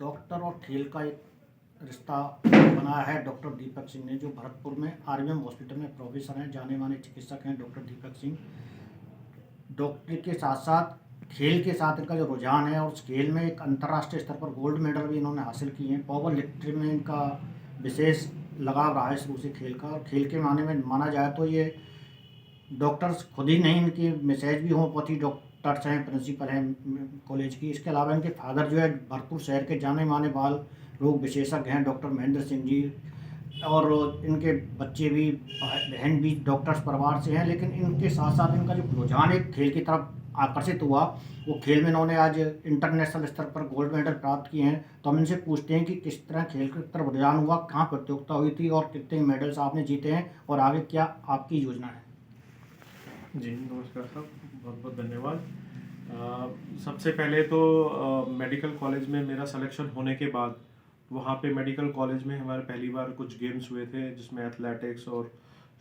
Doctor और खेल का एक रिश्ता बनाया है डॉक्टर दीपक सिंह ने, जो भरतपुर में आरवीएम हॉस्पिटल में प्रोफेसर हैं, जाने माने चिकित्सक हैं डॉक्टर दीपक सिंह। डॉक्टरी के साथ साथ खेल के साथ इनका जो रुझान है, और उस खेल में एक अंतर्राष्ट्रीय स्तर पर गोल्ड मेडल भी इन्होंने हासिल किए हैं। पावर लिफ्टिंग में इनका विशेष लगाव रहा है शुरू से खेल का, और खेल के माने में माना जाए तो ये डॉक्टर्स खुद ही नहीं, इनकी मिसेज भी होम्योपैथी डॉक्टर्स हैं, प्रिंसिपल हैं कॉलेज की। इसके अलावा इनके फादर जो है भरतपुर शहर के जाने माने बाल रोग विशेषज्ञ हैं डॉक्टर महेंद्र सिंह जी, और इनके बच्चे भी, बहन भी डॉक्टर्स परिवार से हैं। लेकिन इनके साथ साथ इनका जो रुझान एक खेल की तरफ आकर्षित हुआ, वो खेल में इन्होंने आज इंटरनेशनल स्तर पर गोल्ड मेडल प्राप्त किए हैं। तो हम इनसे पूछते हैं कि किस तरह खेल की तरफ रुझान हुआ, कहाँ प्रतियोगिता हुई थी, और कितने मेडल्स आपने जीते हैं, और आगे क्या आपकी योजना है। जी नमस्कार साहब, बहुत बहुत धन्यवाद। सबसे पहले तो मेडिकल कॉलेज में मेरा सिलेक्शन होने के बाद वहाँ पे मेडिकल कॉलेज में हमारे पहली बार कुछ गेम्स हुए थे, जिसमें एथलेटिक्स और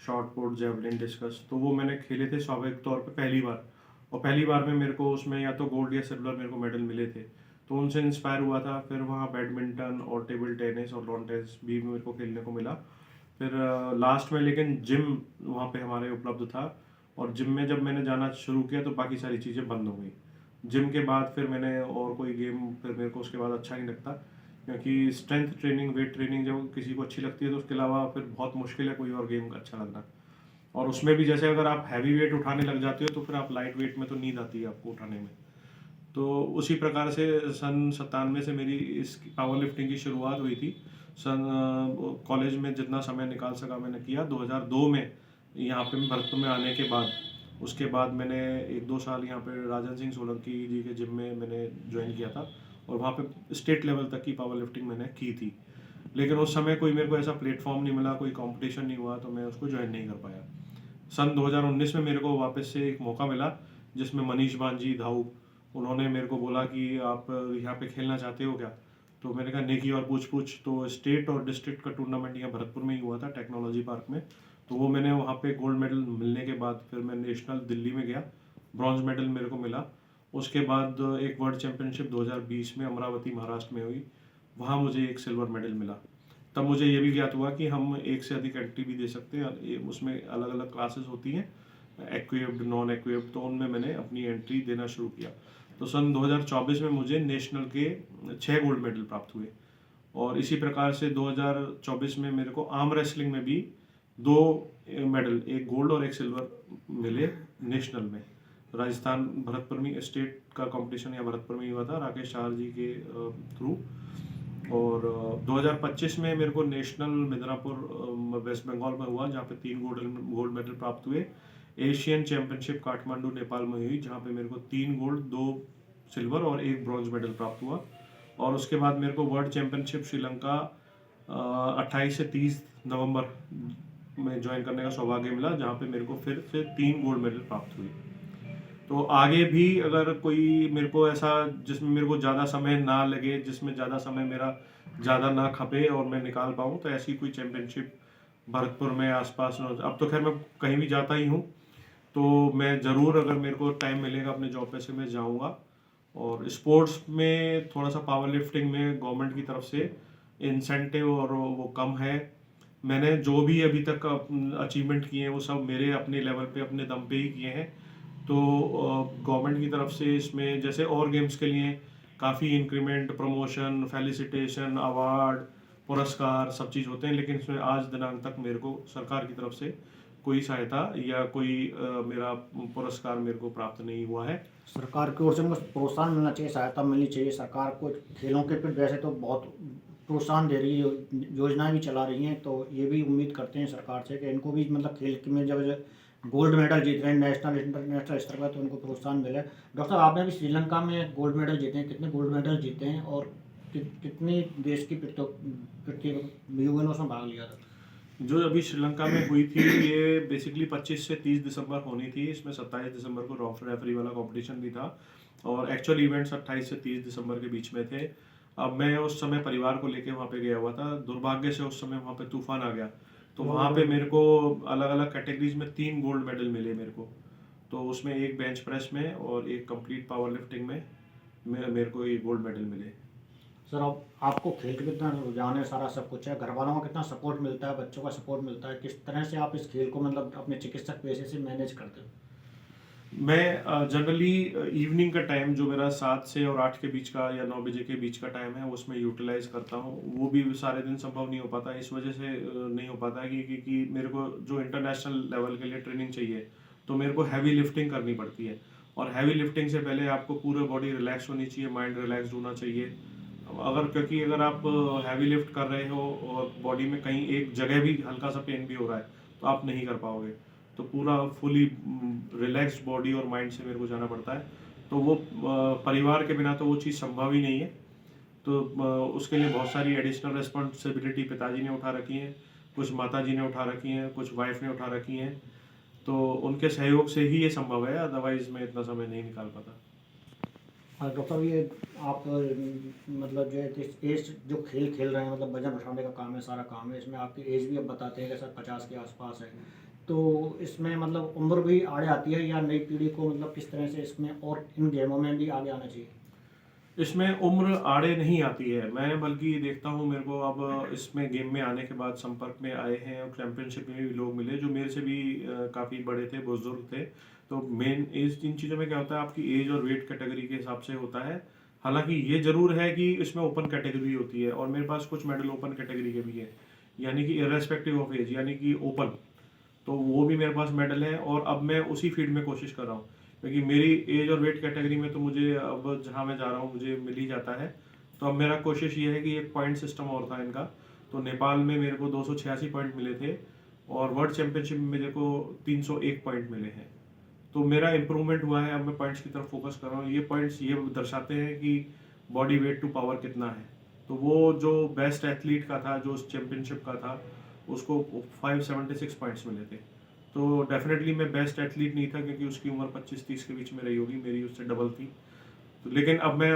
शॉर्ट पुट, जेवलिन, डिस्कस, तो वो मैंने खेले थे स्वाभाविक तौर पे पहली बार। और पहली बार में मेरे को उसमें या तो गोल्ड या सिल्वर मेरे को मेडल मिले थे, तो उनसे इंस्पायर हुआ था। फिर वहाँ बैडमिंटन और टेबल टेनिस और लॉन टेनिस भी मेरे को खेलने को मिला। फिर लास्ट में लेकिन जिम वहाँ पे हमारे उपलब्ध था, और जिम में जब मैंने जाना शुरू किया तो बाकी सारी चीज़ें बंद हो गई। जिम के बाद फिर मैंने और कोई गेम फिर मेरे को उसके बाद अच्छा नहीं लगता, क्योंकि स्ट्रेंथ ट्रेनिंग, वेट ट्रेनिंग जब किसी को अच्छी लगती है तो उसके अलावा फिर बहुत मुश्किल है कोई और गेम अच्छा लगना। और उसमें भी जैसे अगर आप हैवी वेट उठाने लग जाते हो तो फिर आप लाइट वेट में तो नींद आती है आपको उठाने में। तो उसी प्रकार से सन 97 से मेरी इस पावर लिफ्टिंग की शुरुआत हुई थी। सन कॉलेज में जितना समय निकाल सका मैंने किया। 2002 में यहाँ पे भरतपुर में आने के बाद, उसके बाद मैंने 1-2 साल यहाँ पे राजन सिंह सोलंकी जी के जिम में मैंने ज्वाइन किया था, और वहाँ पे स्टेट लेवल तक की पावर लिफ्टिंग मैंने की थी। लेकिन उस समय कोई मेरे को ऐसा प्लेटफॉर्म नहीं मिला, कोई कंपटीशन नहीं हुआ, तो मैं उसको ज्वाइन नहीं कर पाया। सन 2019 में मेरे को वापस से एक मौका मिला, जिसमें मनीष बांजी धाऊ, उन्होंने मेरे को बोला कि आप यहाँ पे खेलना चाहते हो क्या। तो मैंने कहा नेकी और पूछ पूछ। तो स्टेट और डिस्ट्रिक्ट का टूर्नामेंट यहाँ भरतपुर में ही हुआ था, टेक्नोलॉजी पार्क में। तो वो मैंने वहाँ पे गोल्ड मेडल मिलने के बाद फिर मैं नेशनल दिल्ली में गया, ब्रॉन्ज मेडल मेरे को मिला। उसके बाद एक वर्ल्ड चैंपियनशिप 2020 में अमरावती महाराष्ट्र में हुई, वहाँ मुझे एक सिल्वर मेडल मिला। तब मुझे ये भी ज्ञात हुआ कि हम एक से अधिक एंट्री भी दे सकते हैं, उसमें अलग अलग क्लासेस होती हैं, एक्विप्ड, नॉन एक्विप्ड, तो उनमें मैंने अपनी एंट्री देना शुरू किया। तो सन 2024 में मुझे नेशनल के 6 गोल्ड मेडल प्राप्त हुए। और इसी प्रकार से 2024 में मेरे को आर्म रेसलिंग में भी 2 मेडल, एक गोल्ड और एक सिल्वर मिले नेशनल में। राजस्थान भरतपुर में स्टेट का कंपटीशन या भरतपुर में ही हुआ था, राकेश शाह जी के थ्रू। और 2025 में मेरे को नेशनल मिदनापुर वेस्ट बंगाल में हुआ, जहाँ पे 3 गोल्ड मेडल प्राप्त हुए। एशियन चैंपियनशिप काठमांडू नेपाल में हुई, जहाँ पे मेरे को 3 गोल्ड, 2 सिल्वर और 1 ब्रॉन्ज मेडल प्राप्त हुआ। और उसके बाद मेरे को वर्ल्ड चैंपियनशिप श्रीलंका 28 से 30 नवंबर में ज्वाइन करने का सौभाग्य मिला, जहाँ पे मेरे को फिर से 3 गोल्ड मेडल प्राप्त हुए। तो आगे भी अगर कोई मेरे को ऐसा जिसमें मेरे को ज़्यादा समय ना लगे, जिसमें ज़्यादा समय मेरा ज़्यादा ना खपे और मैं निकाल पाऊँ, तो ऐसी कोई चैंपियनशिप भरतपुर में आसपास, अब तो खैर मैं कहीं भी जाता ही हूँ, तो मैं ज़रूर अगर मेरे को टाइम मिलेगा अपने जॉब पे से मैं जाऊँगा। और स्पोर्ट्स में थोड़ा सा पावर लिफ्टिंग में गवर्नमेंट की तरफ से इंसेंटिव और वो कम है। मैंने जो भी अभी तक अचीवमेंट किए हैं वो सब मेरे अपने लेवल पे, अपने दम पे ही किए हैं। तो गवर्नमेंट की तरफ से इसमें जैसे और गेम्स के लिए काफ़ी इंक्रीमेंट, प्रमोशन, फेलिसिटेशन, अवार्ड, पुरस्कार सब चीज़ होते हैं, लेकिन इसमें आज दिनांक तक मेरे को सरकार की तरफ से कोई सहायता या कोई मेरा पुरस्कार मेरे को प्राप्त नहीं हुआ है। सरकार की ओर से उनको प्रोत्साहन मिलना चाहिए, सहायता मिलनी चाहिए सरकार को। खेलों के प्रति वैसे तो बहुत प्रोत्साहन दे रही है, योजनाएं भी चला रही हैं, तो ये भी उम्मीद करते हैं सरकार से कि इनको भी मतलब खेल में जब गोल्ड मेडल जीत रहे हैं नेशनल इंटरनेशनल स्तर पर, तो उनको प्रोत्साहन मिले। डॉक्टर साहब, आपने भी श्रीलंका में गोल्ड मेडल जीते हैं, कितने गोल्ड मेडल जीते हैं, और कितनी देश की प्रतियोगिताओं में उसमें भाग लिया था। जो अभी श्रीलंका में हुई थी ये बेसिकली 25 से 30 दिसंबर होनी थी। इसमें 27 दिसंबर को रेफरी वाला कंपटीशन भी था, और एक्चुअल इवेंट्स 28 से 30 दिसंबर के बीच में थे। अब मैं उस समय परिवार को लेके वहाँ पे गया हुआ था। दुर्भाग्य से उस समय वहाँ पे तूफान आ गया, तो वहाँ पे मेरे को अलग अलग कैटेगरीज में 3 गोल्ड मेडल मिले मेरे को। तो उसमें एक बेंच प्रेस में और एक कंप्लीट पावर लिफ्टिंग में मेरे को ये गोल्ड मेडल मिले। सर अब आपको खेल के कितना रुझान है, सारा सब कुछ है, घर वालों का कितना सपोर्ट मिलता है, बच्चों का सपोर्ट मिलता है, किस तरह से आप इस खेल को मतलब अपने चिकित्सक पेशे से मैनेज करते हो? मैं जनरली इवनिंग का टाइम जो मेरा 7 से और 8 के बीच का या 9 बजे के बीच का टाइम है उसमें यूटिलाइज करता हूँ। वो भी सारे दिन संभव नहीं हो पाता, इस वजह से नहीं हो पाता कि मेरे को जो इंटरनेशनल लेवल के लिए ट्रेनिंग चाहिए तो मेरे को हैवी लिफ्टिंग करनी पड़ती है। और हैवी लिफ्टिंग से पहले आपको पूरा बॉडी रिलैक्स होनी चाहिए, माइंड रिलैक्स होना चाहिए। क्योंकि अगर आप हैवी लिफ्ट कर रहे हो और बॉडी में कहीं एक जगह भी हल्का सा पेन भी हो रहा है तो आप नहीं कर पाओगे। तो पूरा फुली रिलैक्स्ड बॉडी और माइंड से मेरे को जाना पड़ता है। तो वो परिवार के बिना तो वो चीज़ संभव ही नहीं है। तो उसके लिए बहुत सारी एडिशनल रिस्पॉन्सिबिलिटी पिताजी ने उठा रखी हैं, कुछ माताजी ने उठा रखी हैं, कुछ वाइफ ने उठा रखी हैं। तो उनके सहयोग से ही ये संभव है, अदरवाइज मैं इतना समय नहीं निकाल पाता। और डॉक्टर साहब ये आप मतलब जो है एज जो खेल खेल रहे हैं, मतलब वजन उठाने का काम है, सारा काम है, इसमें आपकी एज भी अब बताते हैं कि सर 50 के आसपास है, तो इसमें मतलब उम्र भी आड़े आती है या नई पीढ़ी को मतलब किस तरह से इसमें और इन गेमों में भी आगे आना चाहिए? इसमें उम्र आड़े नहीं आती है। मैं बल्कि देखता हूँ, मेरे को अब इसमें गेम में आने के बाद संपर्क में आए हैं और चैंपियनशिप में भी लोग मिले जो मेरे से भी काफ़ी बड़े थे, बुजुर्ग थे। तो मेन एज इन चीज़ों में क्या होता है, आपकी एज और वेट कैटेगरी के हिसाब से होता है। हालांकि ये जरूर है कि इसमें ओपन कैटेगरी होती है और मेरे पास कुछ मेडल ओपन कैटेगरी के भी है, यानी कि इर्रेस्पेक्टिव ऑफ एज, यानी कि ओपन। तो वो भी मेरे पास मेडल है और अब मैं उसी फील्ड में कोशिश कर रहा हूँ, क्योंकि मेरी एज और वेट कैटेगरी में तो मुझे अब जहाँ मैं जा रहा हूँ मुझे मिल ही जाता है। तो अब मेरा कोशिश ये है कि एक पॉइंट सिस्टम और था इनका। तो नेपाल में मेरे को 286 पॉइंट मिले थे और वर्ल्ड चैंपियनशिप में मेरे को 301 पॉइंट मिले हैं। तो मेरा इम्प्रूवमेंट हुआ है, अब मैं पॉइंट्स की तरफ फोकस कर रहा हूँ। ये पॉइंट्स ये दर्शाते हैं कि बॉडी वेट टू पावर कितना है। तो वो जो बेस्ट एथलीट का था, जो उस चैंपियनशिप का था, उसको 576 पॉइंट्स मिले थे। तो डेफिनेटली मैं बेस्ट एथलीट नहीं था क्योंकि उसकी उम्र 25-30 के बीच में रही होगी, मेरी उससे डबल थी। तो लेकिन अब मैं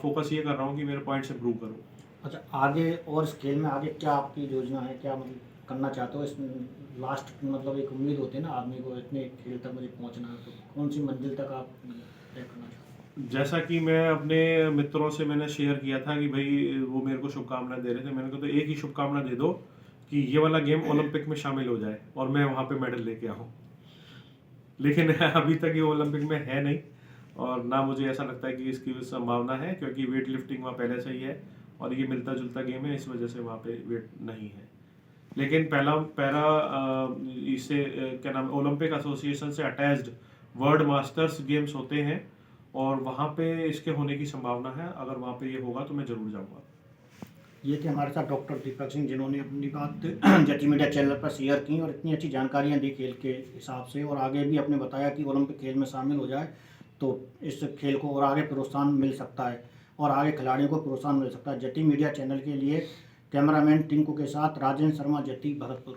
फोकस ये कर रहा हूँ कि मेरे पॉइंट्स इंप्रूव करूँ। अच्छा, आगे और इस खेल में आगे क्या आपकी योजना है, क्या मतलब करना चाहते हो इसमें? लास्ट मतलब एक उम्मीद होती है ना आदमी को, इतने खेल तक मुझे पहुंचना है, तो कौन सी मंजिल तक आप तय करना चाहते हो? जैसा कि मैं अपने मित्रों से मैंने शेयर किया था कि भाई वो मेरे को शुभकामनाएं दे रहे थे, मैंने कहा तो एक ही शुभकामना दे दो कि ये वाला गेम ओलंपिक में शामिल हो जाए और मैं वहाँ पे मेडल लेके आऊँ। लेकिन अभी तक ये ओलंपिक में है नहीं और ना मुझे ऐसा लगता है कि इसकी संभावना है, क्योंकि वेट लिफ्टिंग वहाँ पहले से ही है और ये मिलता जुलता गेम है, इस वजह से वहाँ पे वेट नहीं है। लेकिन इसे क्या नाम, ओलंपिक एसोसिएशन से अटैच्ड वर्ल्ड मास्टर्स गेम्स होते हैं और वहाँ पे इसके होने की संभावना है। अगर वहाँ पे ये होगा तो मैं ज़रूर जाऊँगा। ये थे हमारे साथ डॉक्टर दीपक सिंह, जिन्होंने अपनी बात जटी मीडिया चैनल पर शेयर की और इतनी अच्छी जानकारियाँ दी खेल के हिसाब से, और आगे भी आपने बताया कि ओलंपिक खेल में शामिल हो जाए तो इस खेल को और आगे प्रोत्साहन मिल सकता है और आगे खिलाड़ियों को प्रोत्साहन मिल सकता है। जटी मीडिया चैनल के लिए कैमरामैन टिंकू के साथ राजेंद्र शर्मा, जटी, भरतपुर।